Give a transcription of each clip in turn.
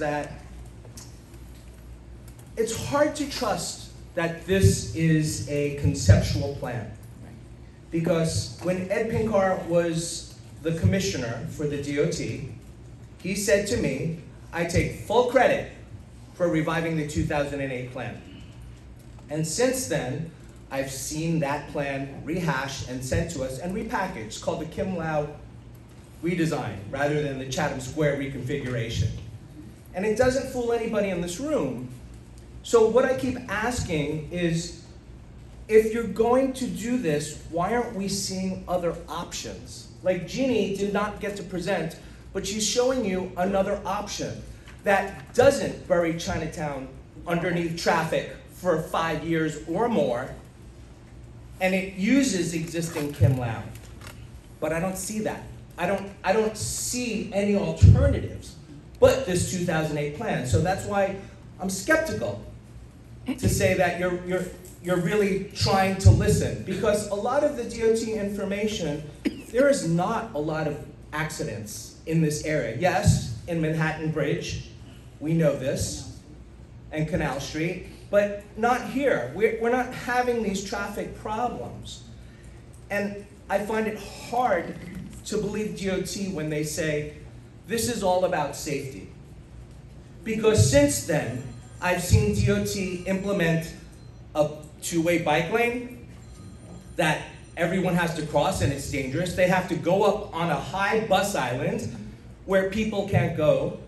that it's hard to trust that this is a conceptual plan. Because when Ed Pinkar was the commissioner for the DOT, he said to me, I take full credit for reviving the 2008 plan. And since then, I've seen that plan rehashed and sent to us and repackaged, called the Kimlau Redesign, rather than the Chatham Square Reconfiguration. And it doesn't fool anybody in this room. So what I keep asking is, if you're going to do this, why aren't we seeing other options? Like Jeannie did not get to present, but she's showing you another option that doesn't bury Chinatown underneath traffic for 5 years or more, and it uses existing Kimlau. But I don't see that. I don't see any alternatives but this 2008 plan. So that's why I'm skeptical to say that you're really trying to listen, because a lot of the DOT information, there is not a lot of accidents in this area. Yes, in Manhattan Bridge, we know this, and Canal Street, but not here. We're not having these traffic problems. And I find it hard to believe DOT when they say, this is all about safety. Because since then, I've seen DOT implement a two-way bike lane that everyone has to cross and it's dangerous. They have to go up on a high bus island where people can't go.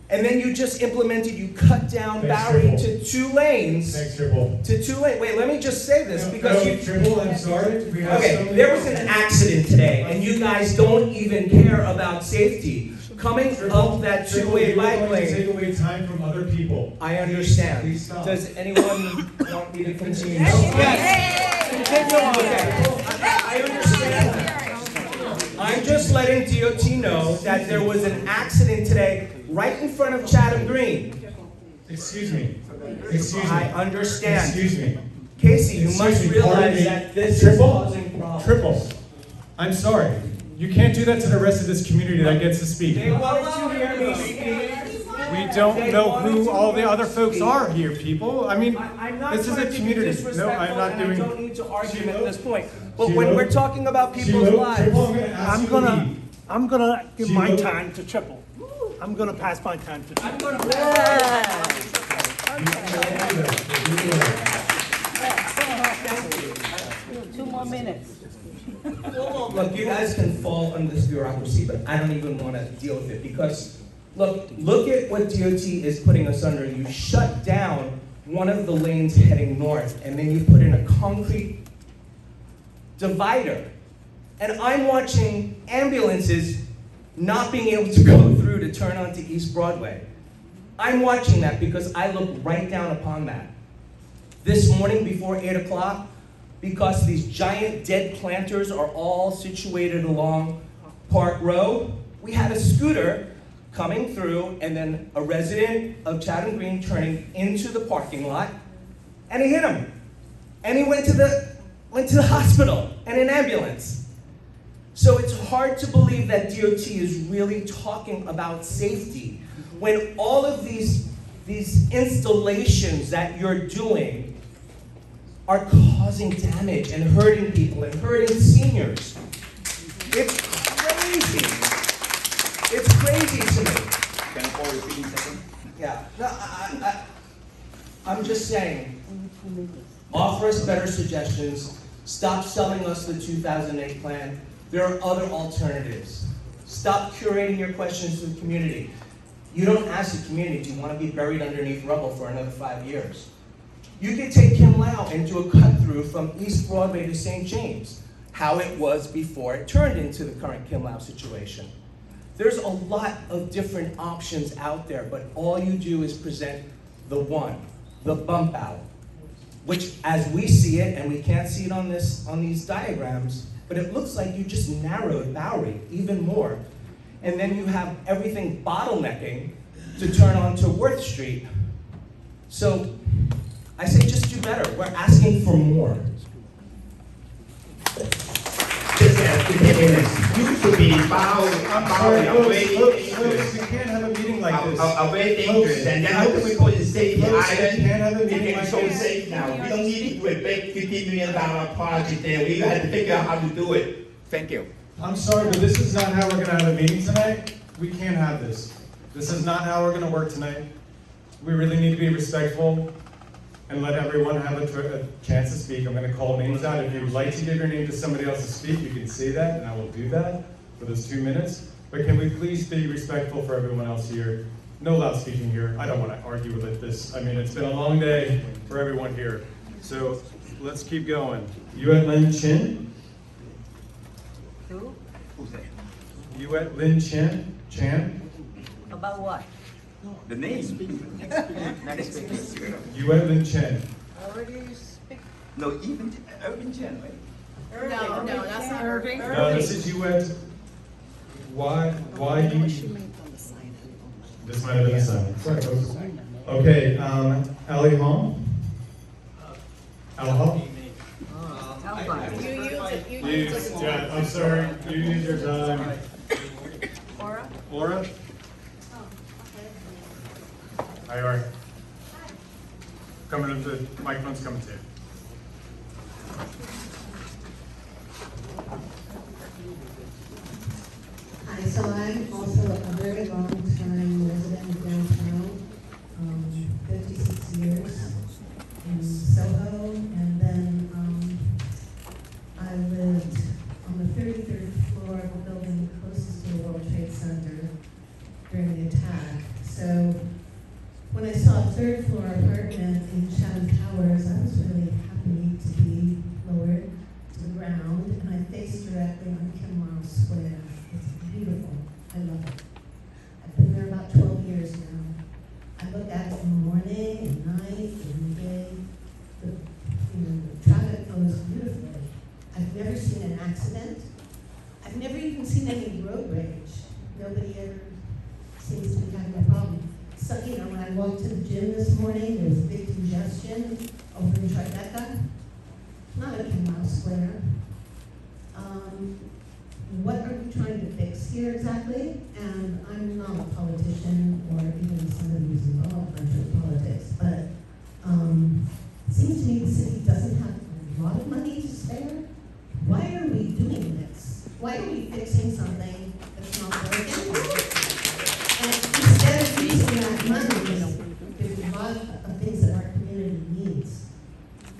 And then you just implemented, you cut down Bowery to 2 lanes. Thanks, Triple. To 2 lanes. Wait, let me just say this because you. Triple, I'm sorry. We have Okay, there was an accident today, and you guys don't even care about safety. Coming up that 2-way bike lane. Take away time from other people. I understand. Please stop. Does anyone want me to continue? Yes. Okay. I understand that. I'm just letting DOT know that there was an accident today right in front of Chatham Green. Excuse me. Excuse me. I understand. Excuse me. Casey, you Excuse must me, realize pardon me. that this is Triple? causing problems. Triple. I'm sorry. You can't do that to the rest of this community that gets to speak. They wanted to hear me speak. We don't know who all the other folks are here, people. I mean, I'm not this is trying a to be community. disrespectful, No, I'm not and I doing. don't need to argue at this point. But Shiloh? when we're talking about people's Shiloh, lives, Triple, I'm gonna ask you to leave. I'm gonna give my Shiloh? time to Triple. I'm gonna pass my time to Triple. I'm going to pass. Two more minutes. Look, you guys can fall under this bureaucracy, but I don't even want to deal with it because, look at what DOT is putting us under. You shut down one of the lanes heading north, and then you put in a concrete divider. And I'm watching ambulances not being able to go through to turn onto East Broadway. I'm watching that because I look right down upon that. This morning before 8 o'clock, because these giant dead planters are all situated along Park Row, we had a scooter coming through and then a resident of Chatham Green turning into the parking lot, and he hit him. And he went to the hospital and an ambulance. So it's hard to believe that DOT is really talking about safety when all of these installations that you're doing are causing damage and hurting people and hurting seniors. It's crazy. It's crazy to me. Can I call repeating second? Yeah, no, I'm just saying, offer us better suggestions, stop selling us the 2008 plan. There are other alternatives. Stop curating your questions to the community. You don't ask the community, do you want to be buried underneath rubble for another 5 years? You could take Kimlau and do a cut through from East Broadway to St. James, how it was before it turned into the current Kimlau situation. There's a lot of different options out there, but all you do is present the one, the bump out, which as we see it, and we can't see it on these diagrams, but it looks like you just narrowed Bowery even more. And then you have everything bottlenecking to turn onto Worth Street. So I say just do better. We're asking for more. Used to be Bowery. I'm sorry, folks, you can't have a meeting like this. Are very dangerous, and then how can we call it safety Folks, island? we can't have a We meeting can like so this. safe now. We don't need to do a big $50 million project there. We had to figure out how to do it. Thank you. I'm sorry, but this is not how we're gonna have a meeting tonight. We can't have this. This is not how we're gonna work tonight. We really need to be respectful and let everyone have a chance to speak. I'm gonna call names out. If you would like to give your name to somebody else to speak, you can say that, and I will do that for those 2 minutes. But can we please be respectful for everyone else here? No loud speaking here. I don't wanna argue with this. I mean, it's been a long day for everyone here. So let's keep going. Yuet Lin Chin? Who? Who's that? Yuet Lin Chan? About what? The name. Next speaker. Yuet Lin Chen. Already speak. No, even Urban Chen, right? No, that's not Irving. No, this is Yuet. Why you? This might have been a sign. Sorry, folks. Okay, Ali Hong? Al Hong? You use it. Yeah, I'm sorry, you use your time. Aura? Laura? Hi, Aura. Coming to the microphone's coming to you. Hi, so I'm also a very long-time resident of downtown, 56 years in Soho, and then I lived on the 33rd floor of the building closest to the World Trade Center during the attack. So when I saw a third floor apartment in Chatham Towers, I was really happy to be lowered to the ground, and I faced directly on Kimlau Square. It's beautiful. I love it. I've been there about 12 years now. I look at it in the morning, at night, in the day. The traffic flows beautifully. I've never seen an accident. I've never even seen any road rage. Nobody ever seems to be having a problem. So, when I walked to the gym this morning, there was big congestion over in Tribeca. Not at Kimlau Square. What are we trying to fix here exactly? And I'm not a politician or even somebody who's involved in politics, but it seems to me the city doesn't have a lot of money to spare. Why are we doing this? Why are we fixing something that's not working? And instead of using that money, there's a lot of things that our community needs.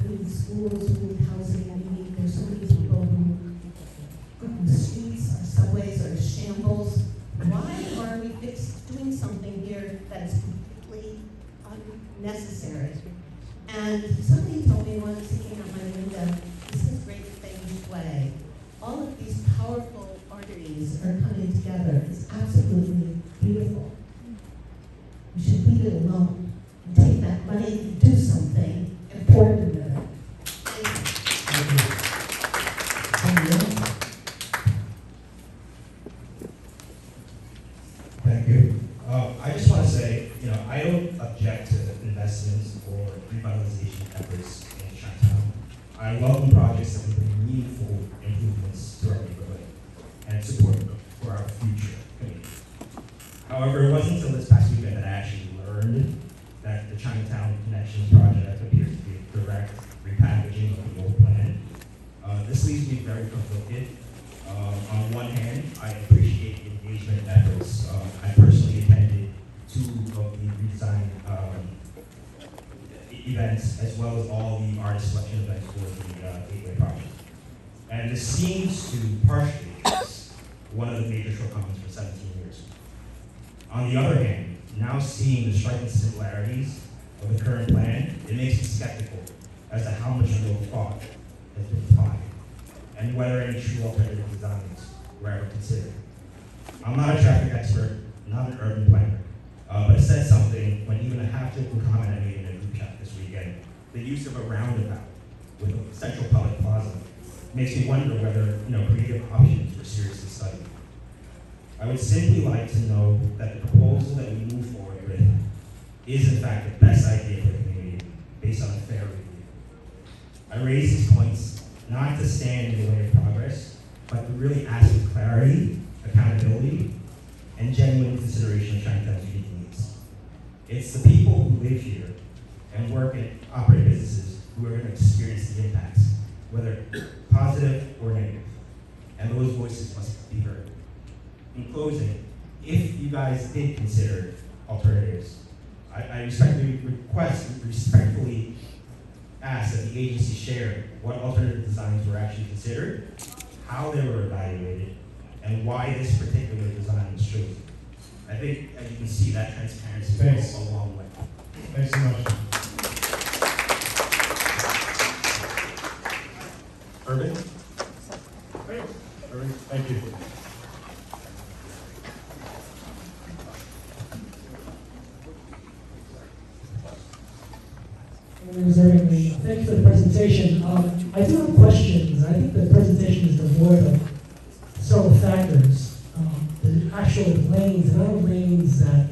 We need schools, we need housing, there's so many people who the streets, our subways are in shambles. Why are we doing something here that is completely unnecessary? And somebody told me once, sitting out my window, this is Great Feng Shui. All of these powerful arteries are coming together. It's absolutely beautiful. We should leave it alone and take that money and do something important with it. Thank you. I just want to say, I don't object to investments or revitalization efforts in Chinatown. I welcome projects that will bring meaningful improvements to our neighborhood and support for our future community. However, it wasn't until this past weekend that I actually learned that the Chinatown Connections project appears to be a direct repackaging of the old plan. This leaves me very conflicted. On one hand, I appreciate the engagement efforts. I personally attended 2 of the redesign events, as well as all the artist selection events for the Gateway project. And this seems to partially address one of the major shortcomings for 17 years. On the other hand, now seeing the striking similarities of the current plan, it makes me skeptical as to how much real thought has been applied, and whether any true alternative designs were ever considered. I'm not a traffic expert, not an urban planner, but it said something when even a half-typical comment I made in a group chat this weekend, the use of a roundabout with a central public plaza makes me wonder whether creative options were seriously studied. I would simply like to know that the proposal that we move forward with is in fact the best idea for the community based on a fair review. I raise these points not to stand in the way of progress, but to really ask for clarity, accountability, and genuine consideration of Chinatown's unique needs. It's the people who live here and work and operate businesses who are going to experience the impacts, whether positive or negative. And those voices must be heard. In closing, if you guys did consider alternatives, I respectfully ask that the agency share what alternative designs were actually considered, how they were evaluated, and why this particular design was chosen. I think, as you can see, that transparency Thanks. goes a long way. Thanks so much. Irving? Irving, thank you. Thank you for the presentation. I do have questions. I think the presentation is devoid of several factors. The actual lanes, the amount of lanes that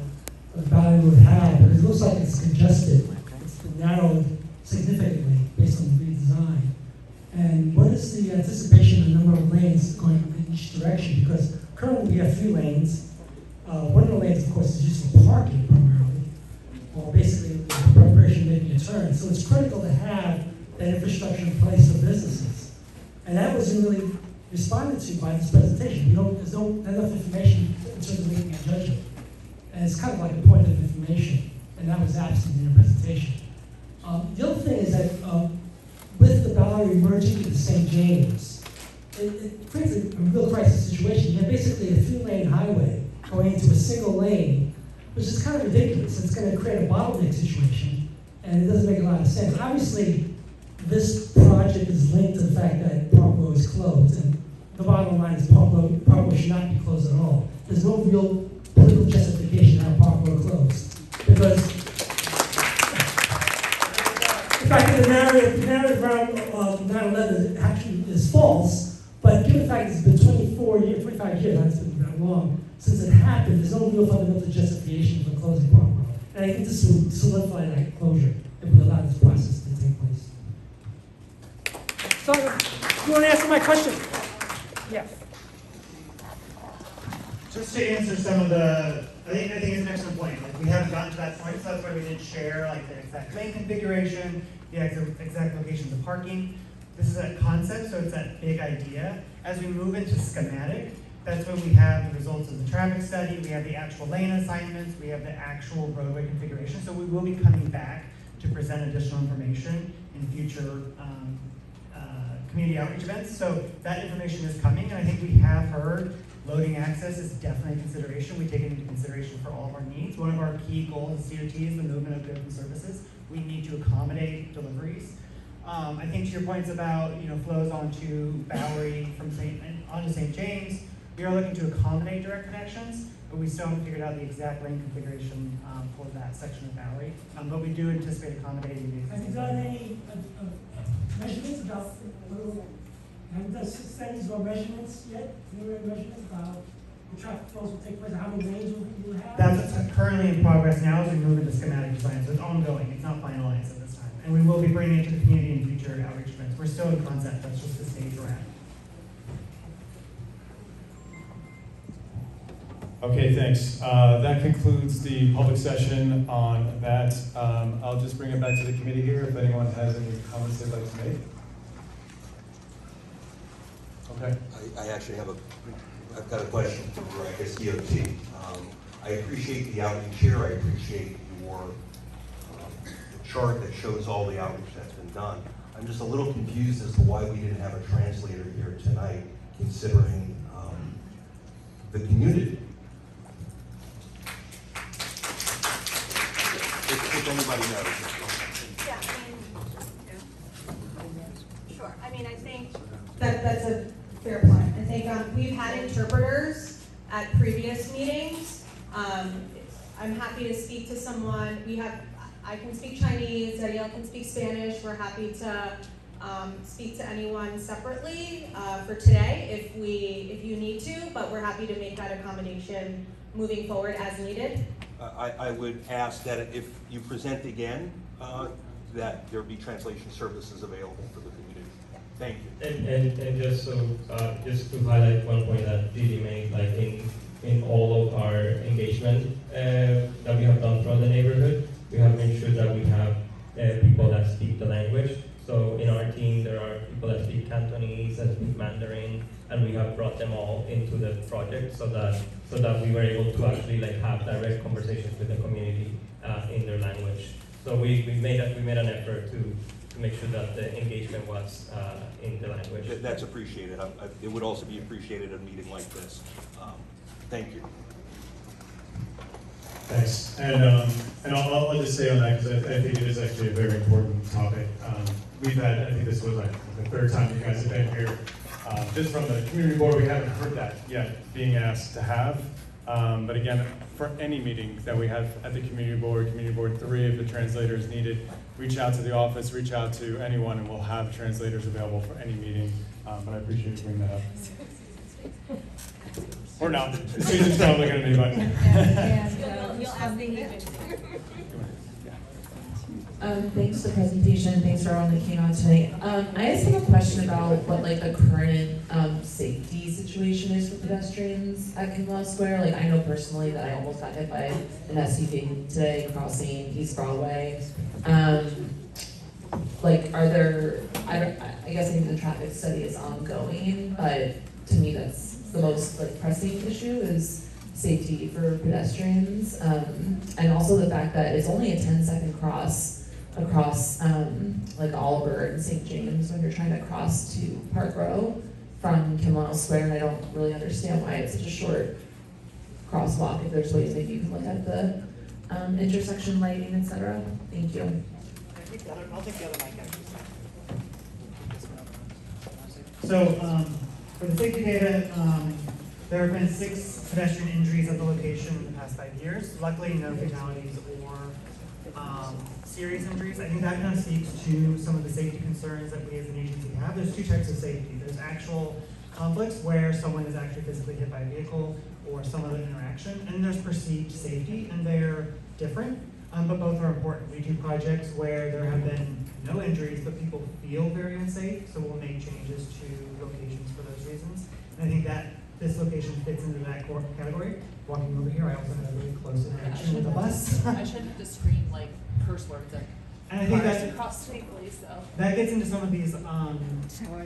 the Bowery would have, because it looks like it's congested. It's been narrowed significantly based on the redesign. And what is the anticipation of the number of lanes going in each direction? Because currently we have 3 lanes. One of the lanes, of course, is used for parking primarily, or basically the preparation making a turn. So it's critical to have that infrastructure in place for businesses. And that wasn't really responded to by this presentation. There's no enough information in terms of making a judgment. And it's kind of like a point of information, and that was absent in your presentation. The other thing is that with the Bowery merging into St. James, it creates a real crisis situation. You have basically a 3-lane highway going into a single lane, which is kind of ridiculous. It's going to create a bottleneck situation, and it doesn't make a lot of sense. Obviously, this project is linked to the fact that Park Row is closed, and the bottom line is Park Row should not be closed at all. There's no real political justification to have Park Row closed, because in fact, the narrative around 9/11 actually is false, but given the fact it's been 25 years, that's been that long, since it happened, there's no real fundamental justification for closing Park Row. And I think this will solidify that closure if we allow this process to take place. So, you want to answer my question? Yes. Just to answer some of the, I think it's an excellent point. Like, we haven't gotten to that point, so that's why we didn't share like the exact lane configuration, the exact locations of parking. This is a concept, so it's that big idea. As we move into schematic, that's when we have the results of the traffic study, we have the actual lane assignments, we have the actual roadway configuration. So we will be coming back to present additional information in future community outreach events. So that information is coming, and I think we have heard loading access is definitely a consideration. We take it into consideration for all of our needs. One of our key goals as DOT is the movement of goods and services. We need to accommodate deliveries. I think to your points about flows onto Bowery from onto St. James, we are looking to accommodate direct connections, but we still haven't figured out the exact lane configuration for that section of Bowery. But we do anticipate accommodating the Have you existing. done any measurements about, have you done studies or measurements yet? Preliminary measurements about the traffic flows will take place, how many lanes will have? That's currently in progress now as we move into schematic design, so it's ongoing, it's not finalized at this time. And we will be bringing it to the community in future outreach events. We're still in concept, that's just the stage we're at. Okay, thanks. That concludes the public session on that. I'll just bring it back to the committee here if anyone has any comments they'd like to make. Okay. I actually I've got a question for, I guess, DOT. I appreciate the outreach here. I appreciate your chart that shows all the outreach that's been done. I'm just a little confused as to why we didn't have a translator here tonight, considering the community. If anybody knows. Yeah, sure. I mean, I think that's a fair point. I think we've had interpreters at previous meetings. I'm happy to speak to someone. I can speak Chinese, Danielle can speak Spanish. We're happy to speak to anyone separately for today if you need to, but we're happy to make that accommodation moving forward as needed. I would ask that if you present again, that there be translation services available for the community. Thank you. And just so, just to highlight one point that Gigi made, like in in all of our engagement that we have done throughout the neighborhood. We have made sure that we have people that speak the language. So in our team, there are people that speak Cantonese, that speak Mandarin, and we have brought them all into the project so that we were able to actually like have direct conversations with the community in their language. So we made an effort to make sure that the engagement was in the language. That's appreciated. It would also be appreciated at a meeting like this. Thank you. Thanks. And I'll just say on that, because I think it is actually a very important topic. We've had, I think this was like the third time you guys have been here. Just from the community board, we haven't heard that yet being asked to have. But again, for any meeting that we have at the community board 3, if the translator is needed, reach out to the office, reach out to anyone, and we'll have translators available for any meeting. But I appreciate you bringing that up. Or not. Susan's probably going to be fine. You'll ask me. Thanks for the presentation. Thanks for everyone that came out tonight. I just have a question about what like the current safety situation is for pedestrians at Kimlau Square. Like I know personally that I almost got hit by an SUV today crossing East Broadway. Like are there? I guess I think the traffic study is ongoing, but to me that's the most like pressing issue is safety for pedestrians, and also the fact that it's only a 10-second cross across like Oliver and St. James when you're trying to cross to Park Row from Kimlau Square, and I don't really understand why it's such a short crosswalk. If there's ways maybe you can look at the intersection lighting, etc. Thank you. I'll take the other mic actually. So for the safety data, there have been 6 pedestrian injuries at the location in the past 5 years. Luckily, no fatalities or serious injuries. I think that kind of speaks to some of the safety concerns that we as an agency have. There's 2 types of safety. There's actual conflicts where someone is actually physically hit by a vehicle or some other interaction, and there's perceived safety, and they're different, but both are important. We do projects where there have been no injuries, but people feel very unsafe, so we'll make changes to locations for those reasons. And I think that this location fits into that core category. Walking over here, I also had a really close interaction with the bus. I shouldn't have to scream like curse words at And I think cars that across state police, so. that gets into some of these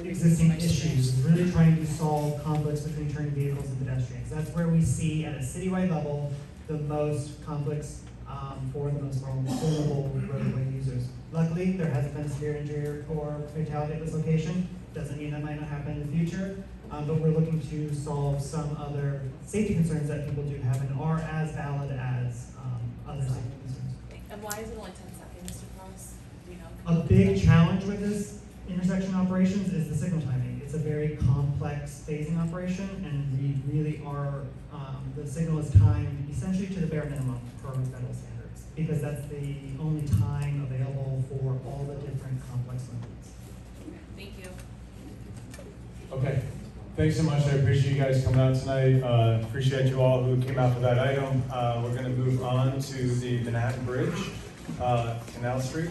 existing issues, really trying to solve conflicts between turning vehicles and pedestrians. That's where we see at a citywide level the most conflicts for the most vulnerable roadway users. Luckily, there hasn't been a severe injury or fatality at this location. Doesn't mean that might not happen in the future, but we're looking to solve some other safety concerns that people do have and are as valid as other safety concerns. And why is it only 10 seconds to cross? Do you know? A big challenge with this intersection operations is the signal timing. It's a very complex phasing operation, and we really are, the signal is timed essentially to the bare minimum per federal standards, because that's the only time available for all the different complex modes. Thank you. Okay. Thanks so much. I appreciate you guys coming out tonight. Appreciate you all who came out for that item. We're going to move on to the Manhattan Bridge, Canal Street.